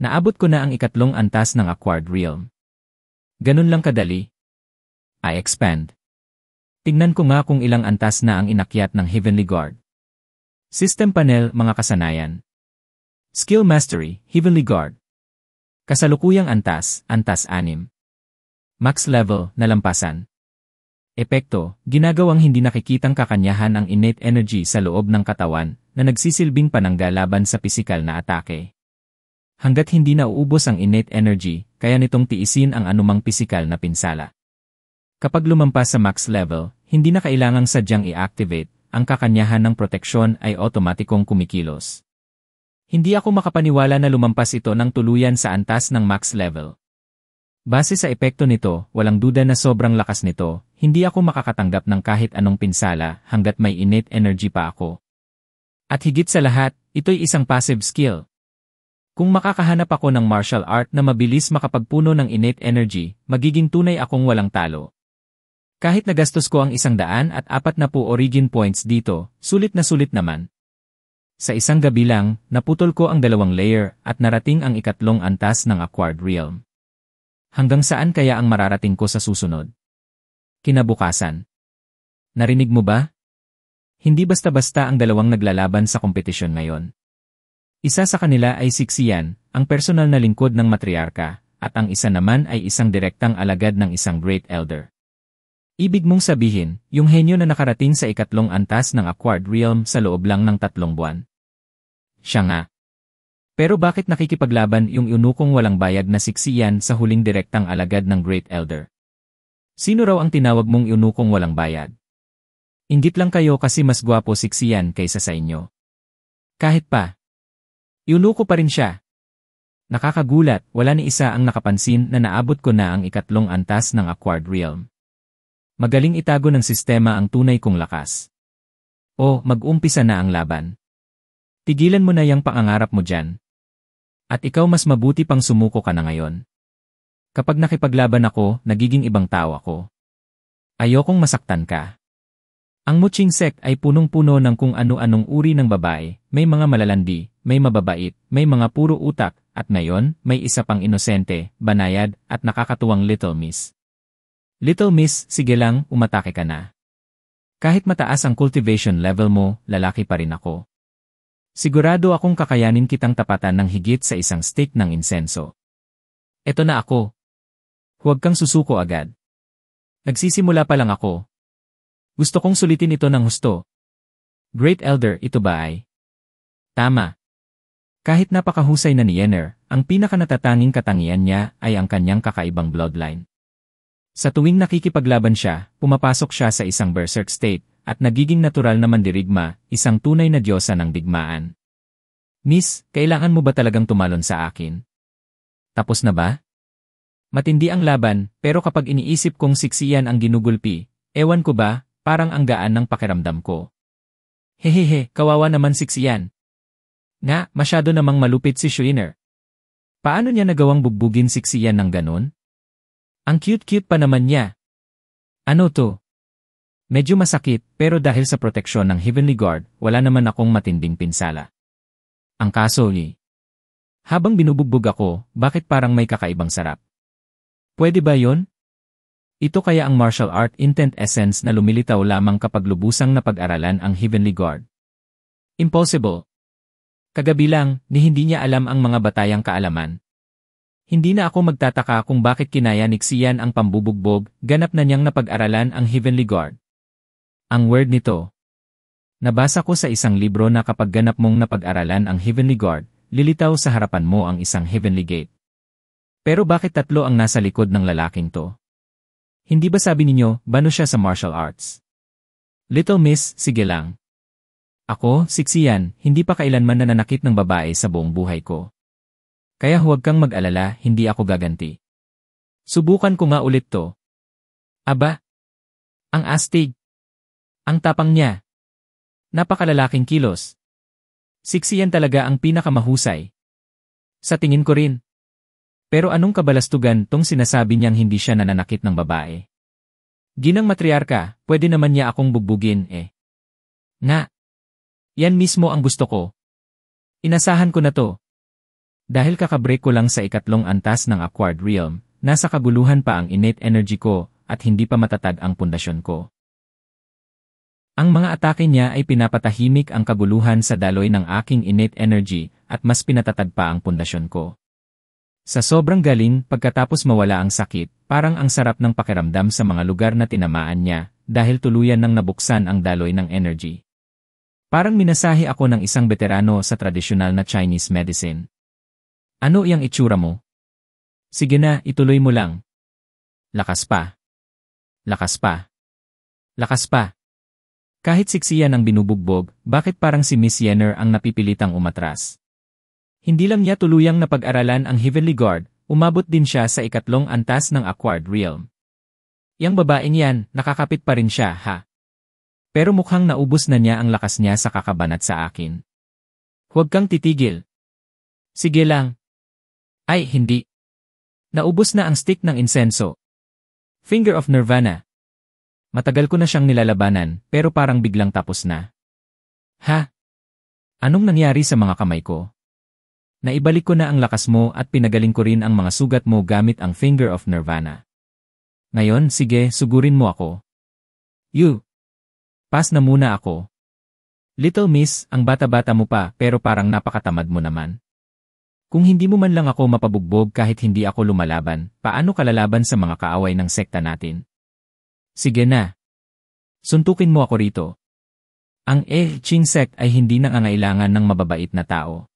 Naabot ko na ang ikatlong antas ng Acquired Realm. Ganun lang kadali. I expand. Tignan ko nga kung ilang antas na ang inakyat ng Heavenly Guard. System Panel, mga kasanayan. Skill Mastery, Heavenly Guard. Kasalukuyang antas, antas 6. Max Level, nalampasan. Epekto, ginagawang hindi nakikitang kakanyahan ang innate energy sa loob ng katawan na nagsisilbing panangga laban sa pisikal na atake. Hanggat hindi nauubos ang innate energy, kaya nitong tiisin ang anumang pisikal na pinsala. Kapag lumampas sa max level, hindi na kailangang sadyang i-activate, ang kakanyahan ng proteksyon ay otomatikong kumikilos. Hindi ako makapaniwala na lumampas ito ng tuluyan sa antas ng max level. Base sa epekto nito, walang duda na sobrang lakas nito, hindi ako makakatanggap ng kahit anong pinsala hanggat may innate energy pa ako. At higit sa lahat, ito'y isang passive skill. Kung makakahanap ako ng martial art na mabilis makapagpuno ng innate energy, magiging tunay akong walang talo. Kahit nagastos ko ang 140 origin points dito, sulit na sulit naman. Sa isang gabi lang, naputol ko ang 2 layer at narating ang ikatlong antas ng Acquired Realm. Hanggang saan kaya ang mararating ko sa susunod? Kinabukasan. Narinig mo ba? Hindi basta-basta ang 2 naglalaban sa kompetisyon ngayon. Isa sa kanila ay si Xian, ang personal na lingkod ng matriarka, at ang isa naman ay isang direktang alagad ng isang Great Elder. Ibig mong sabihin, yung henyo na nakarating sa ikatlong antas ng Acquired Realm sa loob lang ng 3 buwan. Siya nga. Pero bakit nakikipaglaban yung eunukong walang bayad na si Xian sa huling direktang alagad ng Great Elder? Sino raw ang tinawag mong eunukong walang bayad? Inggit lang kayo kasi mas gwapo si Xian kaysa sa inyo. Kahit pa. Eunuko pa rin siya. Nakakagulat, wala ni isa ang nakapansin na naabot ko na ang ikatlong antas ng Acquired Realm. Magaling itago ng sistema ang tunay kong lakas. O, mag-umpisa na ang laban. Tigilan mo na yung pangangarap mo dyan. At ikaw mas mabuti pang sumuko ka na ngayon. Kapag nakipaglaban ako, nagiging ibang tao ako. Ayokong masaktan ka. Ang Muching Sect ay punong-puno ng kung ano-anong uri ng babae, may mga malalandi, may mababait, may mga puro utak, at ngayon, may isa pang inosente, banayad, at nakakatuwang Little Miss. Little Miss, sige lang, umatake ka na. Kahit mataas ang cultivation level mo, lalaki pa rin ako. Sigurado akong kakayanin kitang tapatan ng higit sa isang stick ng insenso. Eto na ako. Huwag kang susuko agad. Nagsisimula pa lang ako. Gusto kong sulitin ito ng husto. Great Elder, ito ba ay? Tama. Kahit napakahusay na ni Yennefer, ang pinakanatatanging katangian niya ay ang kanyang kakaibang bloodline. Sa tuwing nakikipaglaban siya, pumapasok siya sa isang berserk state, at nagiging natural na mandirigma, isang tunay na diyosa ng digmaan. Miss, kailangan mo ba talagang tumalon sa akin? Tapos na ba? Matindi ang laban, pero kapag iniisip kong si Xian ang ginugulpi, ewan ko ba, parang ang gaan ng pakiramdam ko. Hehehe, kawawa naman si Xian. Nga, masyado namang malupit si Schreiner. Paano niya nagawang bugbugin si Xian ng ganon? Ang cute-cute pa naman niya. Ano to? Medyo masakit, pero dahil sa proteksyon ng Heavenly Guard, wala naman akong matinding pinsala. Ang kaso, habang binubugbog ako, bakit parang may kakaibang sarap? Pwede ba yon? Ito kaya ang martial art intent essence na lumilitaw lamang kapag lubusang napag-aralan ang Heavenly Guard. Impossible. Kagabi lang, ni hindi niya alam ang mga batayang kaalaman. Hindi na ako magtataka kung bakit kinaya ni Xian ang pambubugbog, ganap na niyang napag-aralan ang Heavenly Guard. Ang word nito. Nabasa ko sa isang libro na kapag ganap mong napag-aralan ang Heavenly Guard, lilitaw sa harapan mo ang isang Heavenly Gate. Pero bakit 3 ang nasa likod ng lalaking to? Hindi ba sabi ninyo, bano siya sa martial arts? Little Miss, sige lang. Ako, si Xian, hindi pa kailanman nananakit ng babae sa buong buhay ko. Kaya huwag kang mag-alala, hindi ako gaganti. Subukan ko nga ulit to. Aba! Ang astig! Ang tapang niya. Napakalalaking kilos. Si Xian talaga ang pinakamahusay. Sa tingin ko rin. Pero anong kabalastugan tong sinasabi niyang hindi siya nananakit ng babae? Ginang matriarka, pwede naman niya akong bugbugin eh. Nga. Yan mismo ang gusto ko. Inasahan ko na to. Dahil kakabreak ko lang sa ikatlong antas ng Acquired Realm, nasa kaguluhan pa ang innate energy ko at hindi pa matatag ang pundasyon ko. Ang mga atake niya ay pinapatahimik ang kaguluhan sa daloy ng aking innate energy at mas pinatatag pa ang pundasyon ko. Sa sobrang galing, pagkatapos mawala ang sakit, parang ang sarap ng pakiramdam sa mga lugar na tinamaan niya dahil tuluyan nang nabuksan ang daloy ng energy. Parang minasahe ako ng isang veterano sa tradisyonal na Chinese medicine. Ano iyang itsura mo? Sige na, ituloy mo lang. Lakas pa. Lakas pa. Lakas pa. Kahit siksiyan ang binubugbog, bakit parang si Miss Yenner ang napipilitang umatras? Hindi lang niya tuluyang napag-aralan ang Heavenly Guard, umabot din siya sa ikatlong antas ng Acquired Realm. Yang babaeng yan, nakakapit pa rin siya, ha? Pero mukhang naubos na niya ang lakas niya sa kakabanat sa akin. Huwag kang titigil. Sige lang. Ay, hindi. Naubos na ang stick ng insenso. Finger of Nirvana. Matagal ko na siyang nilalabanan, pero parang biglang tapos na. Ha? Anong nangyari sa mga kamay ko? Naibalik ko na ang lakas mo at pinagaling ko rin ang mga sugat mo gamit ang Finger of Nirvana. Ngayon, sige, sugurin mo ako. You. Pass na muna ako. Little Miss, ang bata-bata mo pa pero parang napakatamad mo naman. Kung hindi mo man lang ako mapabugbog kahit hindi ako lumalaban, paano kalalaban sa mga kaaway ng sekta natin? Sige na. Suntukin mo ako rito. Ang Ching sect ay hindi nangangailangan ng mababait na tao.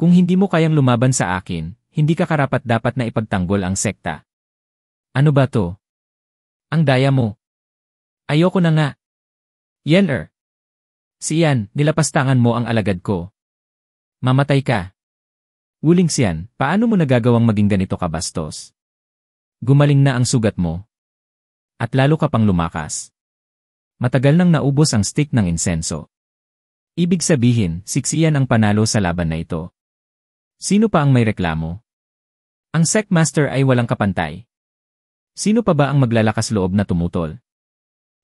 Kung hindi mo kayang lumaban sa akin, hindi ka karapat-dapat na ipagtanggol ang sekta. Ano ba to? Ang daya mo. Ayoko na nga. Yenner. Siyan, nilapastangan mo ang alagad ko. Mamatay ka. Wuling Xian, paano mo nagagawang maging ganito kabastos? Gumaling na ang sugat mo. At lalo ka pang lumakas. Matagal nang naubos ang stick ng insenso. Ibig sabihin, siksiyan ang panalo sa laban na ito. Sino pa ang may reklamo? Ang sect master ay walang kapantay. Sino pa ba ang maglalakas loob na tumutol?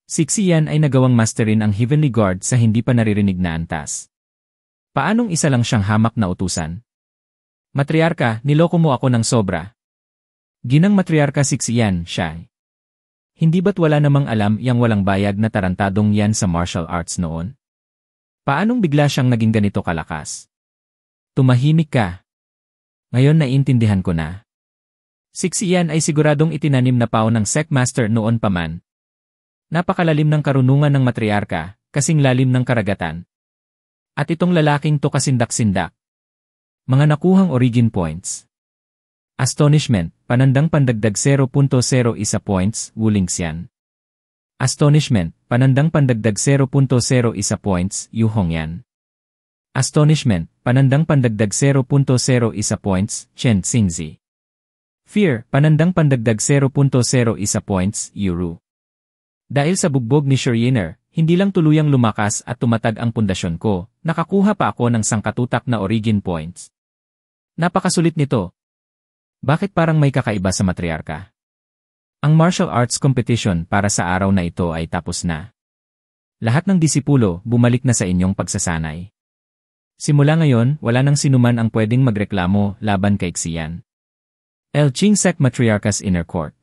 Siksiyan ay nagawang masterin ang Heavenly Guard sa hindi pa naririnig na antas. Paanong isa lang siyang hamak na utusan? Matriarka, niloko mo ako ng sobra. Ginang matriarka siksiyan, siya. Hindi ba't wala namang alam yang walang bayag na tarantadong yan sa martial arts noon? Paanong bigla siyang naging ganito kalakas? Tumahimik ka. Ngayon naiintindihan ko na. Siksiyan ay siguradong itinanim na pao ng sect master noon pa man. Napakalalim ng karunungan ng matriarka, kasing lalim ng karagatan. At itong lalaking to kasindak-sindak. Mga nakuhang origin points. Astonishment, panandang pandagdag 0.01 points, Wuling Xian. Astonishment, panandang pandagdag 0.01 points, Yu Hongyan. Astonishment, panandang pandagdag 0.01 points, Chen Xingzi. Fear, panandang pandagdag 0.01 points, Yu Ru. Dahil sa bugbog ni Yenner, hindi lang tuluyang lumakas at tumatag ang pundasyon ko, nakakuha pa ako ng sangkatutak na origin points. Napakasulit nito. Bakit parang may kakaiba sa matriarka? Ang martial arts competition para sa araw na ito ay tapos na. Lahat ng disipulo bumalik na sa inyong pagsasanay. Simula ngayon, wala nang sinuman ang pwedeng magreklamo laban kay Xian. El Ching Sect Matriarcha's Inner Court.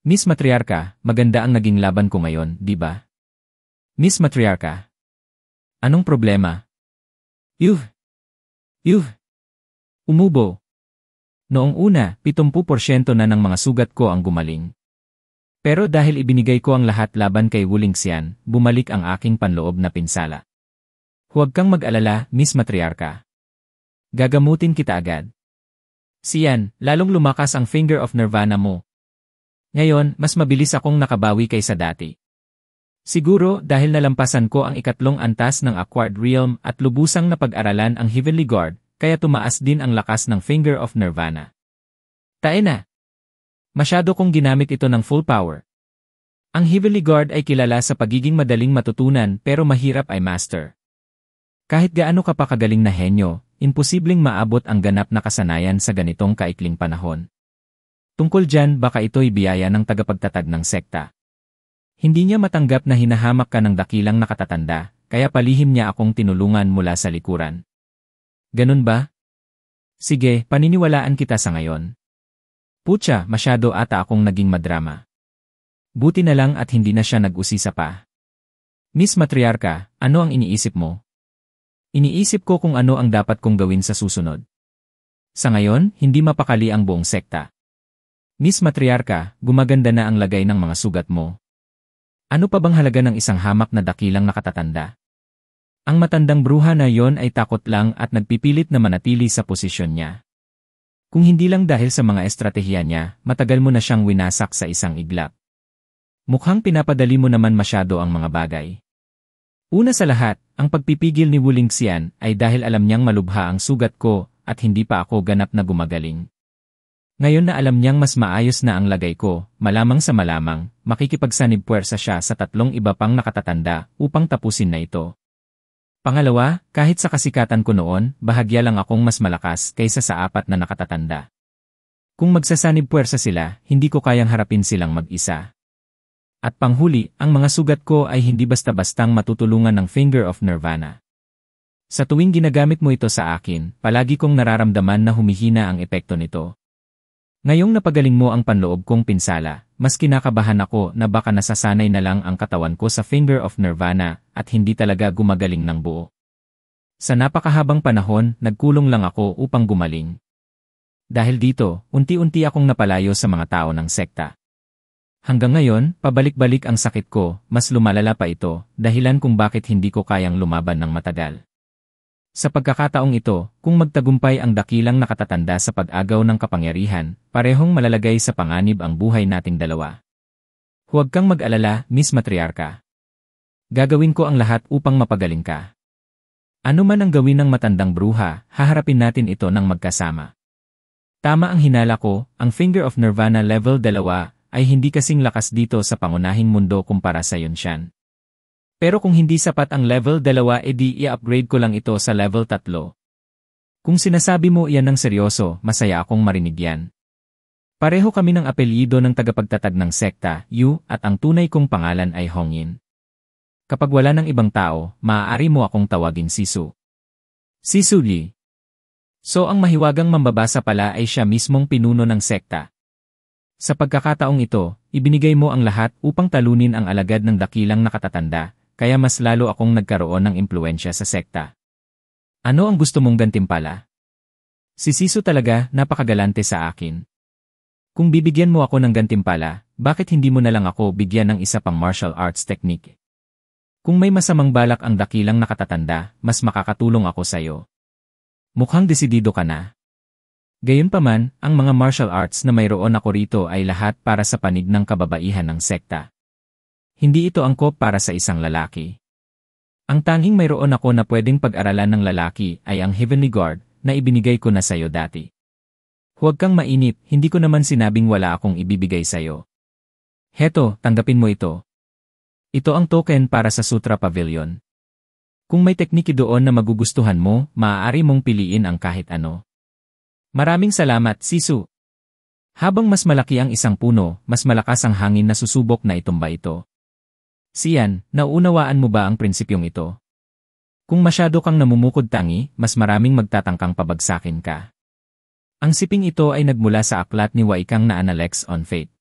Miss Matriarka, maganda ang naging laban ko ngayon, di ba? Miss Matriarka. Anong problema? Yuh! Umubo. Noong una, 70% na ng mga sugat ko ang gumaling. Pero dahil ibinigay ko ang lahat laban kay Wuling Xian, bumalik ang aking panloob na pinsala. Huwag kang mag-alala, Miss Matriarka. Gagamutin kita agad. Xian, lalong lumakas ang Finger of Nirvana mo. Ngayon, mas mabilis akong nakabawi kaysa dati. Siguro dahil nalampasan ko ang ikatlong antas ng Acquired Realm at lubusang napag-aralan ang Heavenly Guard, kaya tumaas din ang lakas ng Finger of Nirvana. Tae na! Masyado kong ginamit ito ng full power. Ang Heavenly Guard ay kilala sa pagiging madaling matutunan pero mahirap ay master. Kahit gaano ka pa kagaling na henyo, imposibleng maabot ang ganap na kasanayan sa ganitong kaikling panahon. Tungkol dyan baka ito'y biyaya ng tagapagtatag ng sekta. Hindi niya matanggap na hinahamak ka ng dakilang nakatatanda, kaya palihim niya akong tinulungan mula sa likuran. Ganun ba? Sige, paniniwalaan kita sa ngayon. Putya, masyado ata akong naging madrama. Buti na lang at hindi na siya nag-usisa pa. Miss Matriarka, ano ang iniisip mo? Iniisip ko kung ano ang dapat kong gawin sa susunod. Sa ngayon, hindi mapakali ang buong sekta. Miss Matriarka, gumaganda na ang lagay ng mga sugat mo. Ano pa bang halaga ng isang hamak na dakilang nakatatanda? Ang matandang bruha na yon ay takot lang at nagpipilit na manatili sa posisyon niya. Kung hindi lang dahil sa mga estratehiya niya, matagal mo na siyang winasak sa isang iglap. Mukhang pinapadali mo naman masyado ang mga bagay. Una sa lahat, ang pagpipigil ni Wu Lingxian ay dahil alam niyang malubha ang sugat ko at hindi pa ako ganap na gumagaling. Ngayon na alam niyang mas maayos na ang lagay ko, malamang sa malamang, makikipagsanib puwersa siya sa 3 iba pang nakatatanda upang tapusin na ito. Pangalawa, kahit sa kasikatan ko noon, bahagya lang akong mas malakas kaysa sa 4 na nakatatanda. Kung magsasanib puwersa sila, hindi ko kayang harapin silang mag-isa. At panghuli, ang mga sugat ko ay hindi basta-bastang matutulungan ng Finger of Nirvana. Sa tuwing ginagamit mo ito sa akin, palagi kong nararamdaman na humihina ang epekto nito. Ngayong napagaling mo ang panloob kong pinsala, mas kinakabahan ako na baka nasasanay na lang ang katawan ko sa Finger of Nirvana at hindi talaga gumagaling ng buo. Sa napakahabang panahon, nagkulong lang ako upang gumaling. Dahil dito, unti-unti akong napalayo sa mga tao ng sekta. Hanggang ngayon, pabalik-balik ang sakit ko, mas lumalala pa ito, dahilan kung bakit hindi ko kayang lumaban ng matagal. Sa pagkakataong ito, kung magtagumpay ang dakilang nakatatanda sa pag-agaw ng kapangyarihan, parehong malalagay sa panganib ang buhay nating dalawa. Huwag kang mag-alala, Miss Matriarka. Gagawin ko ang lahat upang mapagaling ka. Ano man ang gawin ng matandang bruha, haharapin natin ito ng magkasama. Tama ang hinala ko, ang Finger of Nirvana level 2 ay hindi kasing lakas dito sa pangunahing mundo kumpara sa Yunshan. Pero kung hindi sapat ang level 2 edi i-upgrade ko lang ito sa level 3. Kung sinasabi mo iyan ng seryoso, masaya akong marinig yan. Pareho kami ng apelyido ng tagapagtatag ng sekta, Yu, at ang tunay kong pangalan ay Hongyin. Kapag wala ng ibang tao, maaari mo akong tawagin Sisu. Sisu Li. So ang mahiwagang mambabasa pala ay siya mismong pinuno ng sekta. Sa pagkakataong ito, ibinigay mo ang lahat upang talunin ang alagad ng dakilang nakatatanda, kaya mas lalo akong nagkaroon ng impluensya sa sekta. Ano ang gusto mong gantimpala? Si Sisu talaga napakagalante sa akin. Kung bibigyan mo ako ng gantimpala, bakit hindi mo na lang ako bigyan ng isa pang martial arts technique? Kung may masamang balak ang dakilang nakatatanda, mas makakatulong ako sa'yo. Mukhang desidido ka na. Gayunpaman, ang mga martial arts na mayroon ako rito ay lahat para sa panig ng kababaihan ng sekta. Hindi ito angkop para sa isang lalaki. Ang tanging mayroon ako na pwedeng pag-aralan ng lalaki ay ang Heavenly Guard na ibinigay ko na sayo dati. Huwag kang mainip, hindi ko naman sinabing wala akong ibibigay sayo. Heto, tanggapin mo ito. Ito ang token para sa Sutra Pavilion. Kung may tekniki doon na magugustuhan mo, maaari mong piliin ang kahit ano. Maraming salamat, Sisu. Habang mas malaki ang isang puno, mas malakas ang hangin na susubok na itumba ito. Siyan, nauunawaan mo ba ang prinsipyong ito? Kung masyado kang namumukod tangi, mas maraming magtatangkang pabagsakin ka. Ang siping ito ay nagmula sa aklat ni Waikang na Analects on Fate.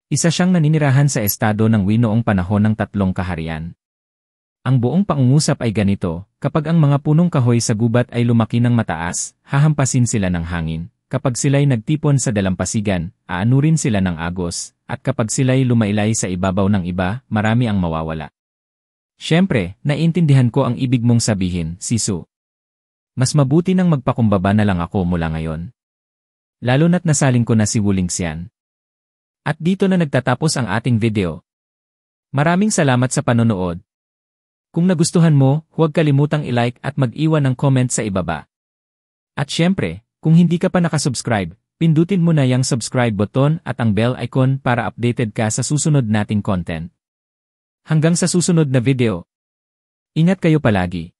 Isa siyang naninirahan sa estado ng Wi noong panahon ng 3 kaharian. Ang buong pangungusap ay ganito, kapag ang mga punong kahoy sa gubat ay lumaki ng mataas, hahampasin sila ng hangin. Kapag sila'y nagtipon sa dalampasigan, aanurin sila ng agos, at kapag sila'y lumailay sa ibabaw ng iba, marami ang mawawala. Siyempre, naiintindihan ko ang ibig mong sabihin, Sisu. Mas mabuti nang magpakumbaba na lang ako mula ngayon. Lalo na't nasaling ko na si Wu Lingxian. At dito na nagtatapos ang ating video. Maraming salamat sa panonood. Kung nagustuhan mo, huwag kalimutang i-like at mag-iwan ng comment sa ibaba. At syempre, kung hindi ka pa nakasubscribe, pindutin mo na yung subscribe button at ang bell icon para updated ka sa susunod nating content. Hanggang sa susunod na video. Ingat kayo palagi.